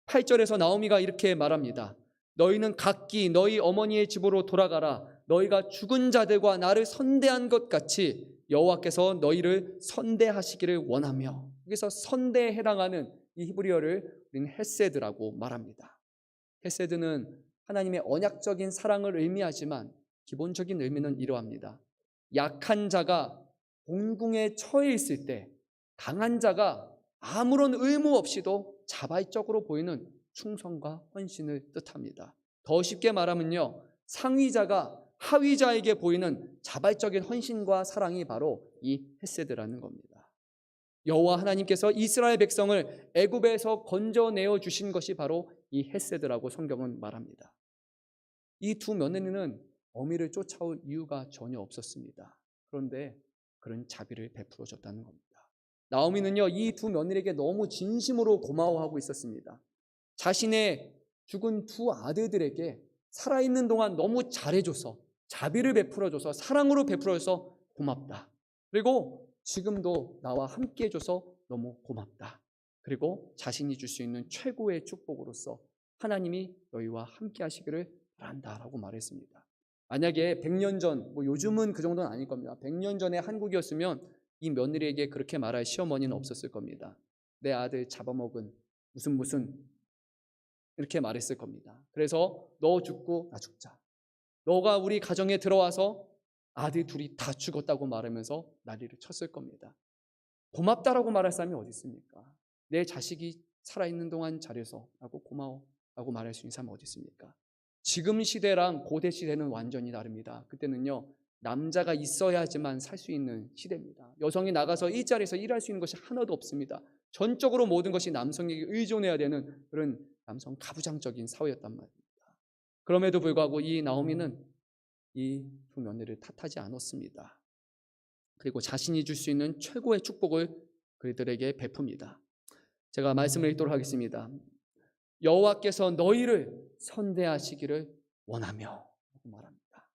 8절에서 나오미가 이렇게 말합니다. 너희는 각기 너희 어머니의 집으로 돌아가라. 너희가 죽은 자들과 나를 선대한 것 같이 여호와께서 너희를 선대하시기를 원하며. 여기서 선대에 해당하는 이 히브리어를 우리는 헤세드라고 말합니다. 헤세드는 하나님의 언약적인 사랑을 의미하지만 기본적인 의미는 이러합니다. 약한 자가 곤궁에 처해 있을 때 강한 자가 아무런 의무 없이도 자발적으로 보이는 충성과 헌신을 뜻합니다. 더 쉽게 말하면요, 상위자가 하위자에게 보이는 자발적인 헌신과 사랑이 바로 이 헤세드라는 겁니다. 여호와 하나님께서 이스라엘 백성을 애굽에서 건져내어 주신 것이 바로 이 헤세드라고 성경은 말합니다. 이 두 며느리는 어미를 쫓아올 이유가 전혀 없었습니다. 그런데 그런 자비를 베풀어 줬다는 겁니다. 나오미는요, 이 두 며느리에게 너무 진심으로 고마워하고 있었습니다. 자신의 죽은 두 아들들에게 살아있는 동안 너무 잘해줘서, 자비를 베풀어줘서, 사랑으로 베풀어줘서 고맙다. 그리고 지금도 나와 함께 해줘서 너무 고맙다. 그리고 자신이 줄 수 있는 최고의 축복으로서 하나님이 너희와 함께 하시기를 바란다라고 말했습니다. 만약에 100년 전, 요즘은 그 정도는 아닐 겁니다. 100년 전에 한국이었으면 이 며느리에게 그렇게 말할 시어머니는 없었을 겁니다. 내 아들 잡아먹은 무슨 이렇게 말했을 겁니다. 그래서 너 죽고 나 죽자. 너가 우리 가정에 들어와서 아들 둘이 다 죽었다고 말하면서 난리를 쳤을 겁니다. 고맙다라고 말할 사람이 어디 있습니까? 내 자식이 살아있는 동안 잘해서 라고 고마워라고 말할 수 있는 사람이 어디 있습니까? 지금 시대랑 고대 시대는 완전히 다릅니다. 그때는요, 남자가 있어야지만 살 수 있는 시대입니다. 여성이 나가서 일자리에서 일할 수 있는 것이 하나도 없습니다. 전적으로 모든 것이 남성에게 의존해야 되는 그런 남성 가부장적인 사회였단 말입니다. 그럼에도 불구하고 이 나오미는 이 두 며느리를 탓하지 않았습니다. 그리고 자신이 줄 수 있는 최고의 축복을 그들에게 베풉니다. 제가 말씀을 읽도록 하겠습니다. 여호와께서 너희를 선대하시기를 원하며 말합니다.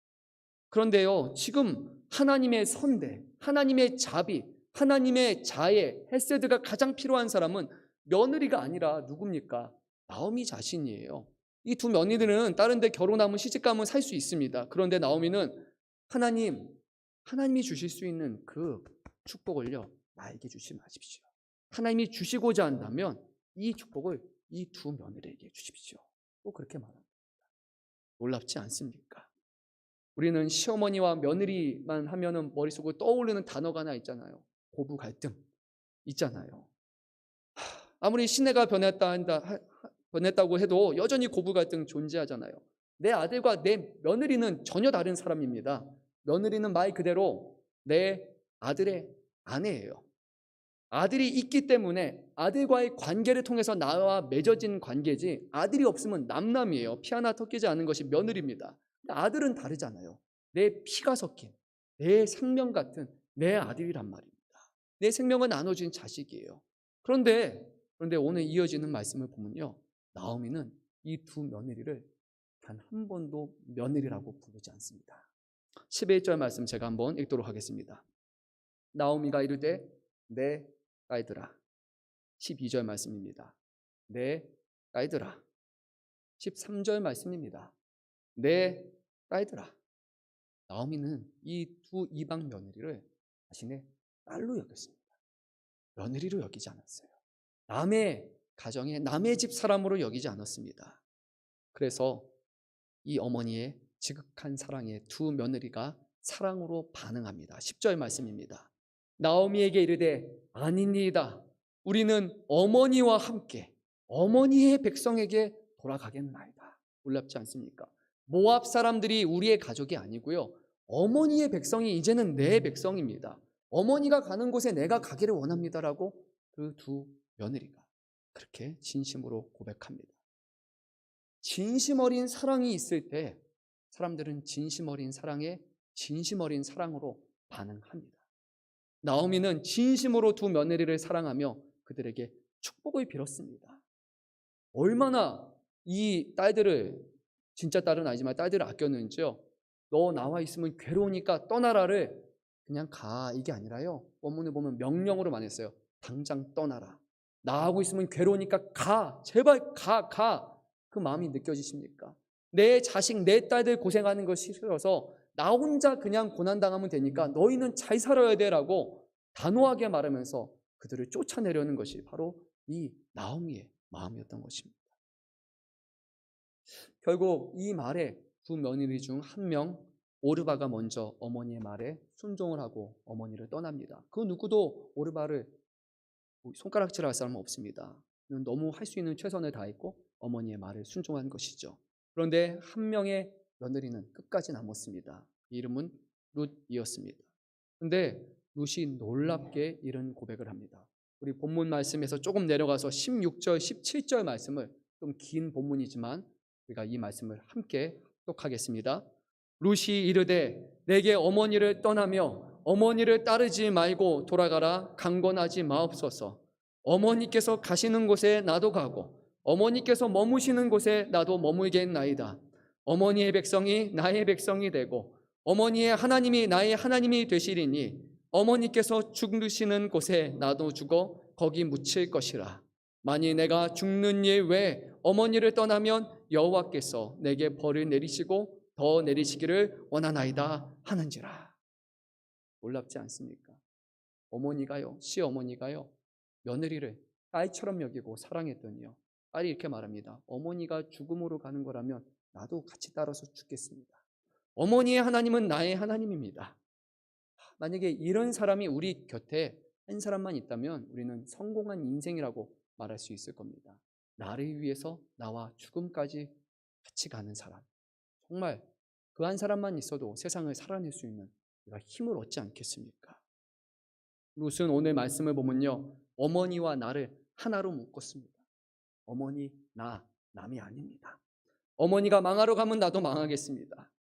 그런데요, 지금 하나님의 선대, 하나님의 자비, 하나님의 자애, 헤세드가 가장 필요한 사람은 며느리가 아니라 누굽니까? 나오미 자신이에요. 이 두 며느리는 다른 데 결혼하면 시집가면 살 수 있습니다. 그런데 나오미는 하나님이 주실 수 있는 그 축복을요, 나에게 주지 마십시오. 하나님이 주시고자 한다면 이 축복을 이 두 며느리에게 주십시오. 또 그렇게 말합니다. 놀랍지 않습니까? 우리는 시어머니와 며느리만 하면은 머릿속에 떠오르는 단어가 하나 있잖아요. 고부 갈등 있잖아요. 아무리 시내가 변했다고 해도 여전히 고부 갈등 존재하잖아요. 내 아들과 내 며느리는 전혀 다른 사람입니다. 며느리는 말 그대로 내 아들의 아내예요. 아들이 있기 때문에 아들과의 관계를 통해서 나와 맺어진 관계지, 아들이 없으면 남남이에요. 피 하나 섞이지 않은 것이 며느리입니다. 근데 아들은 다르잖아요. 내 피가 섞인, 내 생명 같은 내 아들이란 말입니다. 내 생명을 나눠준 자식이에요. 그런데 오늘 이어지는 말씀을 보면요, 나오미는 이 두 며느리를 단 한 번도 며느리라고 부르지 않습니다. 11절 말씀 제가 한번 읽도록 하겠습니다. 나오미가 이르되 내 딸들아. 12절 말씀입니다. 내 딸들아. 13절 말씀입니다. 내 딸들아. 나오미는 이 두 이방 며느리를 자신의 딸로 여겼습니다. 며느리로 여기지 않았어요. 남의 가정에 남의 집 사람으로 여기지 않았습니다. 그래서 이 어머니의 지극한 사랑에 두 며느리가 사랑으로 반응합니다. 10절 말씀입니다. 나오미에게 이르되 아니니이다. 우리는 어머니와 함께 어머니의 백성에게 돌아가겠나이다. 놀랍지 않습니까? 모압 사람들이 우리의 가족이 아니고요, 어머니의 백성이 이제는 내 백성입니다. 어머니가 가는 곳에 내가 가기를 원합니다라고 그 두 며느리가 그렇게 진심으로 고백합니다. 진심 어린 사랑이 있을 때 사람들은 진심 어린 사랑에 진심 어린 사랑으로 반응합니다. 나오미는 진심으로 두 며느리를 사랑하며 그들에게 축복을 빌었습니다. 얼마나 이 딸들을, 진짜 딸은 아니지만 딸들을 아꼈는지요. 너 나와 있으면 괴로우니까 떠나라를 그냥 가, 이게 아니라요, 원문을 보면 명령으로만 했어요. 당장 떠나라. 나하고 있으면 괴로우니까 가, 제발 가. 그 마음이 느껴지십니까? 내 자식, 내 딸들 고생하는 것이 싫어서 나 혼자 그냥 고난당하면 되니까 너희는 잘 살아야 돼라고 단호하게 말하면서 그들을 쫓아내려는 것이 바로 이 나오미의 마음이었던 것입니다. 결국 이 말에 두 며느리 중 한 명, 오르바가 먼저 어머니의 말에 순종을 하고 어머니를 떠납니다. 그 누구도 오르바를 손가락질할 사람은 없습니다. 너무 할 수 있는 최선을 다했고 어머니의 말을 순종한 것이죠. 그런데 한 명의 며느리는 끝까지 남았습니다. 이름은 룻이었습니다. 그런데 룻이 놀랍게 이런 고백을 합니다. 우리 본문 말씀에서 조금 내려가서 16절, 17절 말씀을, 좀 긴 본문이지만 우리가 이 말씀을 함께 합독하겠습니다. 룻이 이르되 내게 어머니를 떠나며 어머니를 따르지 말고 돌아가라 강권하지 마옵소서. 어머니께서 가시는 곳에 나도 가고 어머니께서 머무시는 곳에 나도 머물겠나이다. 어머니의 백성이 나의 백성이 되고 어머니의 하나님이 나의 하나님이 되시리니 어머니께서 죽으시는 곳에 나도 죽어 거기 묻힐 것이라. 만일 내가 죽는 일 외에 어머니를 떠나면 여호와께서 내게 벌을 내리시고 더 내리시기를 원하나이다 하는지라. 놀랍지 않습니까? 어머니가요, 시어머니가요, 며느리를 딸처럼 여기고 사랑했더니요, 딸이 이렇게 말합니다. 어머니가 죽음으로 가는 거라면 나도 같이 따라서 죽겠습니다. 어머니의 하나님은 나의 하나님입니다. 만약에 이런 사람이 우리 곁에 한 사람만 있다면 우리는 성공한 인생이라고 말할 수 있을 겁니다. 나를 위해서 나와 죽음까지 같이 가는 사람. 정말 그 한 사람만 있어도 세상을 살아낼 수 있는 우리가 힘을 얻지 않겠습니까? 룻은 오늘 말씀을 보면요, 어머니와 나를 하나로 묶었습니다. 어머니, 남이 아닙니다. 어머니가 망하러 가면 나도 망하겠습니다.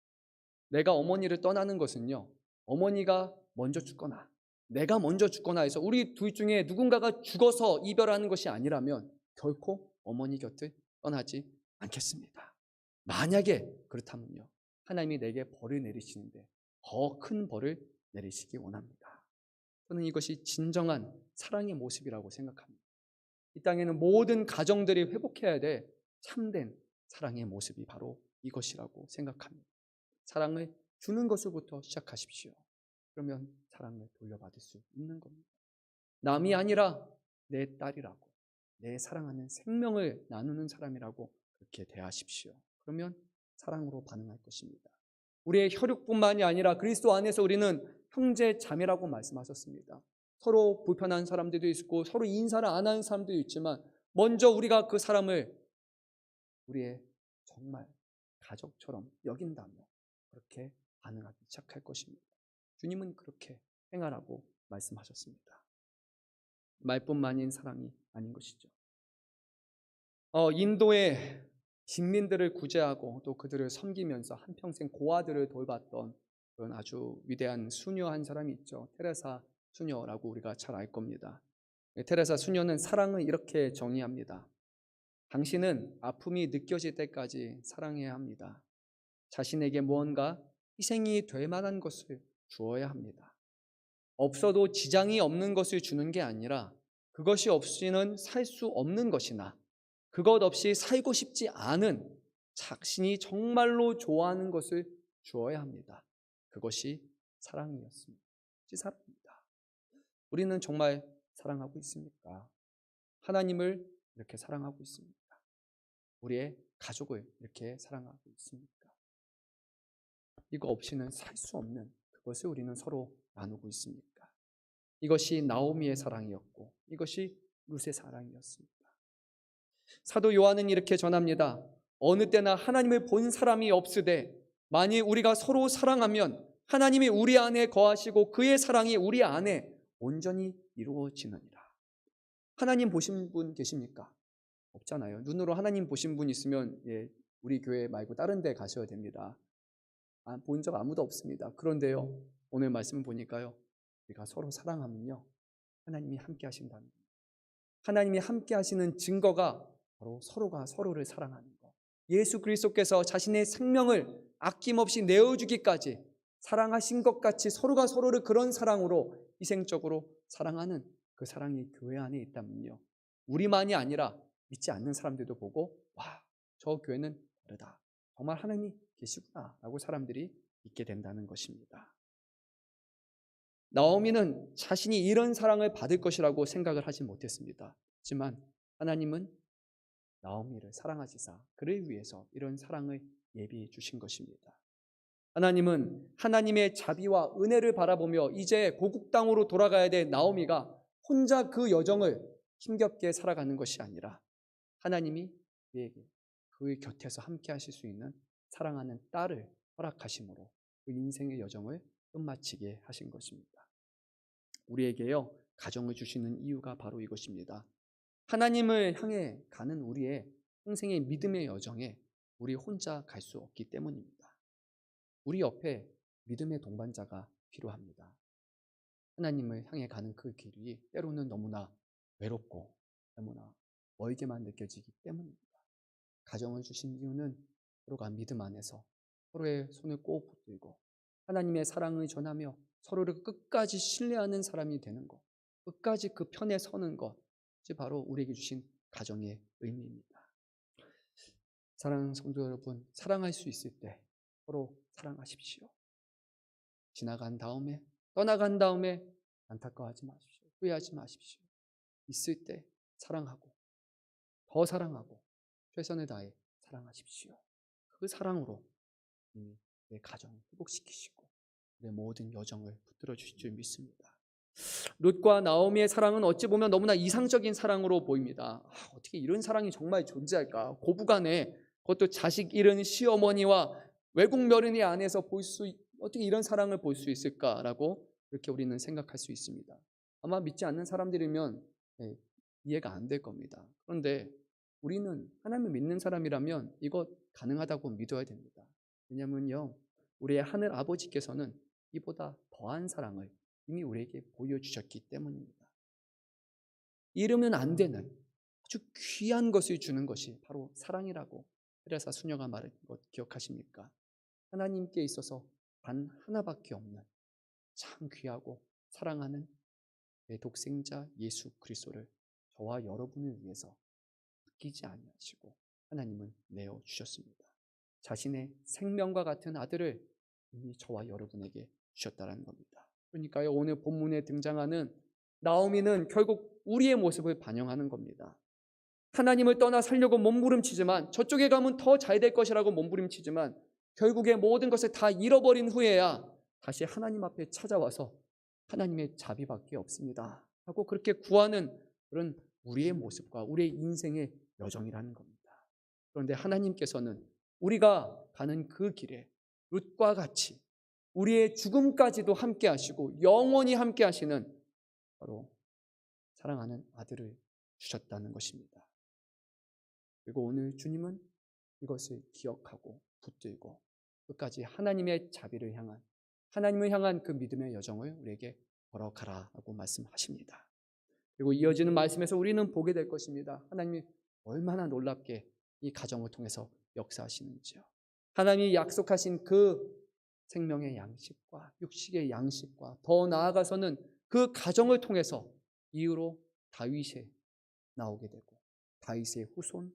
내가 어머니를 떠나는 것은요, 어머니가 먼저 죽거나 내가 먼저 죽거나 해서 우리 둘 중에 누군가가 죽어서 이별하는 것이 아니라면 결코 어머니 곁을 떠나지 않겠습니다. 만약에 그렇다면요, 하나님이 내게 벌을 내리시는데 더 큰 벌을 내리시기 원합니다. 저는 이것이 진정한 사랑의 모습이라고 생각합니다. 이 땅에는 모든 가정들이 회복해야 될 참된 사랑의 모습이 바로 이것이라고 생각합니다. 사랑을 주는 것부터 시작하십시오. 그러면 사랑을 돌려받을 수 있는 겁니다. 남이 아니라 내 딸이라고, 내 사랑하는 생명을 나누는 사람이라고 그렇게 대하십시오. 그러면 사랑으로 반응할 것입니다. 우리의 혈육뿐만이 아니라 그리스도 안에서 우리는 형제 자매라고 말씀하셨습니다. 서로 불편한 사람들도 있고 서로 인사를 안 하는 사람도 있지만 먼저 우리가 그 사람을 우리의 정말 가족처럼 여긴다면 그렇게 반응하기 시작할 것입니다. 주님은 그렇게 행하라고 말씀하셨습니다. 말뿐만인 사랑이 아닌 것이죠. 인도의 빈민들을 구제하고 또 그들을 섬기면서 한평생 고아들을 돌봤던 그런 아주 위대한 수녀 한 사람이 있죠. 테레사 수녀라고 우리가 잘 알 겁니다. 테레사 수녀는 사랑을 이렇게 정의합니다. 당신은 아픔이 느껴질 때까지 사랑해야 합니다. 자신에게 무언가 희생이 될 만한 것을 주어야 합니다. 없어도 지장이 없는 것을 주는 게 아니라 그것이 없이는 살 수 없는 것이나 그것 없이 살고 싶지 않은 자신이 정말로 좋아하는 것을 주어야 합니다. 그것이 사랑이었습니다. 사랑입니다. 우리는 정말 사랑하고 있습니까? 하나님을 이렇게 사랑하고 있습니까? 우리의 가족을 이렇게 사랑하고 있습니까? 이거 없이는 살 수 없는 그것을 우리는 서로 나누고 있습니까? 이것이 나오미의 사랑이었고 이것이 룻의 사랑이었습니다. 사도 요한은 이렇게 전합니다. 어느 때나 하나님을 본 사람이 없으되 만일 우리가 서로 사랑하면 하나님이 우리 안에 거하시고 그의 사랑이 우리 안에 온전히 이루어지느니라. 하나님 보신 분 계십니까? 없잖아요. 눈으로 하나님 보신 분 있으면 우리 교회 말고 다른 데 가셔야 됩니다. 본 적 아무도 없습니다. 그런데요, 오늘 말씀 보니까요, 우리가 서로 사랑하면요, 하나님이 함께 하신다는 거예요. 하나님이 함께 하시는 증거가 바로 서로가 서로를 사랑하는 것. 예수 그리스도께서 자신의 생명을 아낌없이 내어주기까지 사랑하신 것 같이 서로가 서로를 그런 사랑으로 희생적으로 사랑하는 그 사랑이 교회 안에 있다면요, 우리만이 아니라 믿지 않는 사람들도 보고 와, 저 교회는 다르다. 정말 하나님이 계시구나 라고 사람들이 믿게 된다는 것입니다. 나오미는 자신이 이런 사랑을 받을 것이라고 생각을 하지 못했습니다. 하지만 하나님은 나오미를 사랑하시사 그를 위해서 이런 사랑을 예비해 주신 것입니다. 하나님은 하나님의 자비와 은혜를 바라보며 이제 고국 땅으로 돌아가야 될 나오미가 혼자 그 여정을 힘겹게 살아가는 것이 아니라 하나님이 그에게 그 곁에서 함께 하실 수 있는 사랑하는 딸을 허락하심으로 그 인생의 여정을 끝마치게 하신 것입니다. 우리에게요, 가정을 주시는 이유가 바로 이것입니다. 하나님을 향해 가는 우리의 평생의 믿음의 여정에 우리 혼자 갈 수 없기 때문입니다. 우리 옆에 믿음의 동반자가 필요합니다. 하나님을 향해 가는 그 길이 때로는 너무나 외롭고 너무나 멀게만 느껴지기 때문입니다. 가정을 주신 이유는 서로가 믿음 안에서 서로의 손을 꼭 붙들고 하나님의 사랑을 전하며 서로를 끝까지 신뢰하는 사람이 되는 것, 끝까지 그 편에 서는 것이 바로 우리에게 주신 가정의 의미입니다. 사랑하는 성도 여러분, 사랑할 수 있을 때 서로 사랑하십시오. 지나간 다음에, 떠나간 다음에 안타까워하지 마십시오. 후회하지 마십시오. 있을 때 사랑하고 더 사랑하고 최선을 다해 사랑하십시오. 그 사랑으로 내 가정을 회복시키시고 내 모든 여정을 붙들어 주실 줄 믿습니다. 룻과 나오미의 사랑은 어찌 보면 너무나 이상적인 사랑으로 보입니다. 어떻게 이런 사랑이 정말 존재할까? 고부간에 그것도 자식 잃은 시어머니와 외국 며느리 안에서 어떻게 이런 사랑을 볼 수 있을까라고 이렇게 우리는 생각할 수 있습니다. 아마 믿지 않는 사람들이면 이해가 안 될 겁니다. 그런데 우리는 하나님을 믿는 사람이라면 이거 가능하다고 믿어야 됩니다. 왜냐하면요, 우리의 하늘 아버지께서는 이보다 더한 사랑을 이미 우리에게 보여주셨기 때문입니다. 잃으면 안 되는 아주 귀한 것을 주는 것이 바로 사랑이라고 테레사 수녀가 말한 것 기억하십니까? 하나님께 있어서 단 하나밖에 없는 참 귀하고 사랑하는 내 독생자 예수 그리스도를 저와 여러분을 위해서 아끼지 아니하시고 하나님은 내어 주셨습니다. 자신의 생명과 같은 아들을 이미 저와 여러분에게 주셨다는 겁니다. 그러니까요, 오늘 본문에 등장하는 나오미는 결국 우리의 모습을 반영하는 겁니다. 하나님을 떠나 살려고 몸부림치지만, 저쪽에 가면 더 잘 될 것이라고 몸부림치지만 결국에 모든 것을 다 잃어버린 후에야 다시 하나님 앞에 찾아와서 하나님의 자비밖에 없습니다 하고 그렇게 구하는 그런 우리의 모습과 우리의 인생의 여정이라는 겁니다. 그런데 하나님께서는 우리가 가는 그 길에 룻과 같이 우리의 죽음까지도 함께 하시고 영원히 함께 하시는 바로 사랑하는 아들을 주셨다는 것입니다. 그리고 오늘 주님은 이것을 기억하고 붙들고 끝까지 하나님의 자비를 향한, 하나님을 향한 그 믿음의 여정을 우리에게 걸어가라고 말씀하십니다. 그리고 이어지는 말씀에서 우리는 보게 될 것입니다. 하나님이 얼마나 놀랍게 이 가정을 통해서 역사하시는지요. 하나님이 약속하신 그 생명의 양식과 육식의 양식과 더 나아가서는 그 가정을 통해서 이후로 다윗이 나오게 되고 다윗의 후손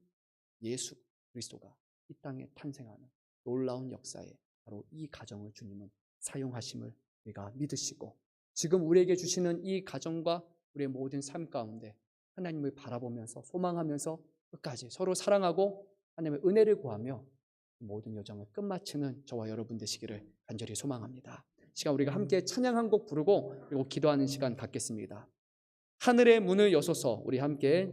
예수 그리스도가 이 땅에 탄생하는 놀라운 역사에 바로 이 가정을 주님은 사용하심을 우리가 믿으시고, 지금 우리에게 주시는 이 가정과 우리의 모든 삶 가운데 하나님을 바라보면서 소망하면서 끝까지 서로 사랑하고 하나님의 은혜를 구하며 모든 여정을 끝마치는 저와 여러분 되시기를 간절히 소망합니다. 시간 우리가 함께 찬양 한 곡 부르고 그리고 기도하는 시간 갖겠습니다. 하늘의 문을 여소서, 우리 함께